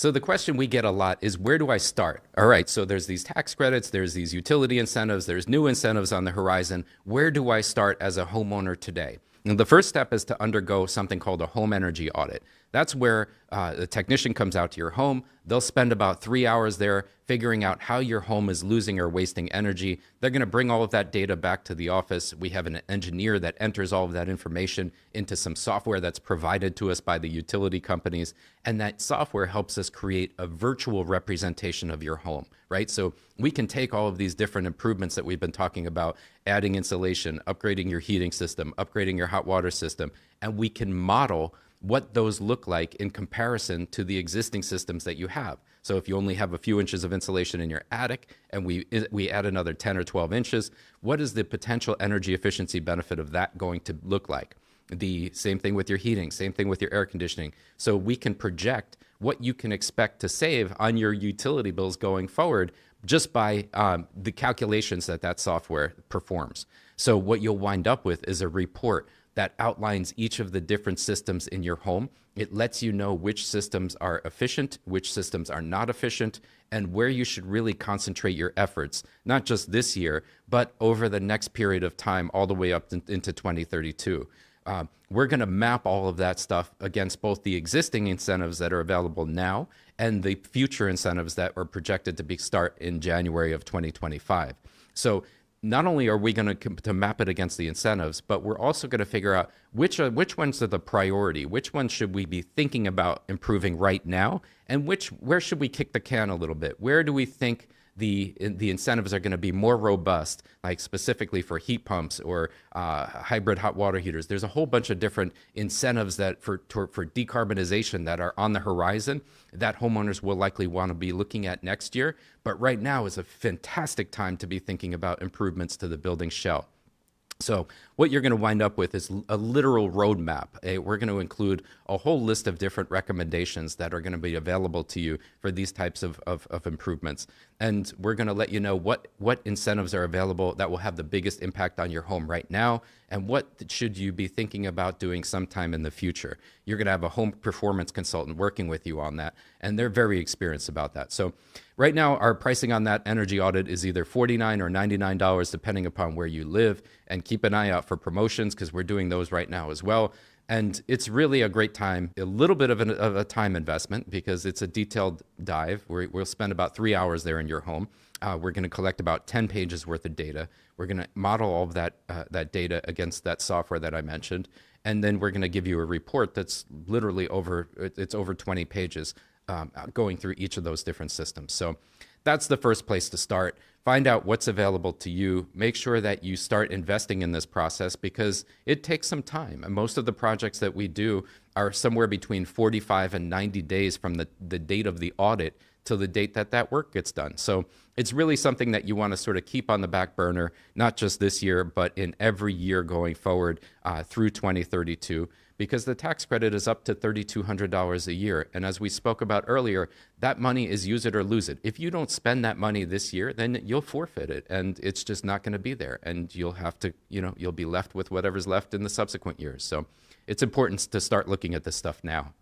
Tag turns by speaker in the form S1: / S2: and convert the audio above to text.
S1: So the question we get a lot is, where do I start? All right, so there's these tax credits, there's these utility incentives, there's new incentives on the horizon. Where do I start as a homeowner today? And the first step is to undergo something called a home energy audit. That's where the technician comes out to your home. They'll spend about 3 hours there figuring out how your home is losing or wasting energy. They're going to bring all of that data back to the office. We have an engineer that enters all of that information into some software that's provided to us by the utility companies. And that software helps us create a virtual representation of your home, right? So we can take all of these different improvements that we've been talking about, adding insulation, upgrading your heating system, upgrading your hot water system, and we can model what those look like in comparison to the existing systems that you have. So if you only have a few inches of insulation in your attic and we add another 10 or 12 inches, what is the potential energy efficiency benefit of that going to look like? The same thing with your heating, same thing with your air conditioning. So we can project what you can expect to save on your utility bills going forward just by the calculations that software performs. So what you'll wind up with is a report that outlines each of the different systems in your home. It lets you know which systems are efficient, which systems are not efficient, and where you should really concentrate your efforts, not just this year, but over the next period of time, all the way up into 2032. We're going to map all of that stuff against both the existing incentives that are available now and the future incentives that are projected to start in January of 2025. So not only are we going to map it against the incentives, but we're also going to figure out which ones are the priority, which ones should we be thinking about improving right now, and where should we kick the can a little bit? Where do we think the incentives are going to be more robust, like specifically for heat pumps or hybrid hot water heaters? There's a whole bunch of different incentives that for decarbonization that are on the horizon that homeowners will likely want to be looking at next year. But right now is a fantastic time to be thinking about improvements to the building shell. So what you're going to wind up with is a literal roadmap. We're going to include a whole list of different recommendations that are going to be available to you for these types of improvements. And we're going to let you know what incentives are available that will have the biggest impact on your home right now, and what should you be thinking about doing sometime in the future. You're going to have a home performance consultant working with you on that, and they're very experienced about that. So right now, our pricing on that energy audit is either $49 or $99, depending upon where you live. And keep an eye out for promotions, because we're doing those right now as well. And it's really a great time, a little bit of a time investment, because it's a detailed dive. We'll spend about 3 hours there in your home. We're going to collect about 10 pages worth of data. We're going to model all of that data against that software that I mentioned. And then we're going to give you a report that's literally over 20 pages going through each of those different systems. So that's the first place to start. Find out what's available to you. Make sure that you start investing in this process, because it takes some time. And most of the projects that we do are somewhere between 45 and 90 days from the date of the audit till the date that work gets done. So it's really something that you want to sort of keep on the back burner, not just this year, but in every year going forward through 2032. Because the tax credit is up to $3,200 a year. And as we spoke about earlier, that money is use it or lose it. If you don't spend that money this year, then you'll forfeit it, and it's just not going to be there. And you'll have to, you'll be left with whatever's left in the subsequent years. So it's important to start looking at this stuff now.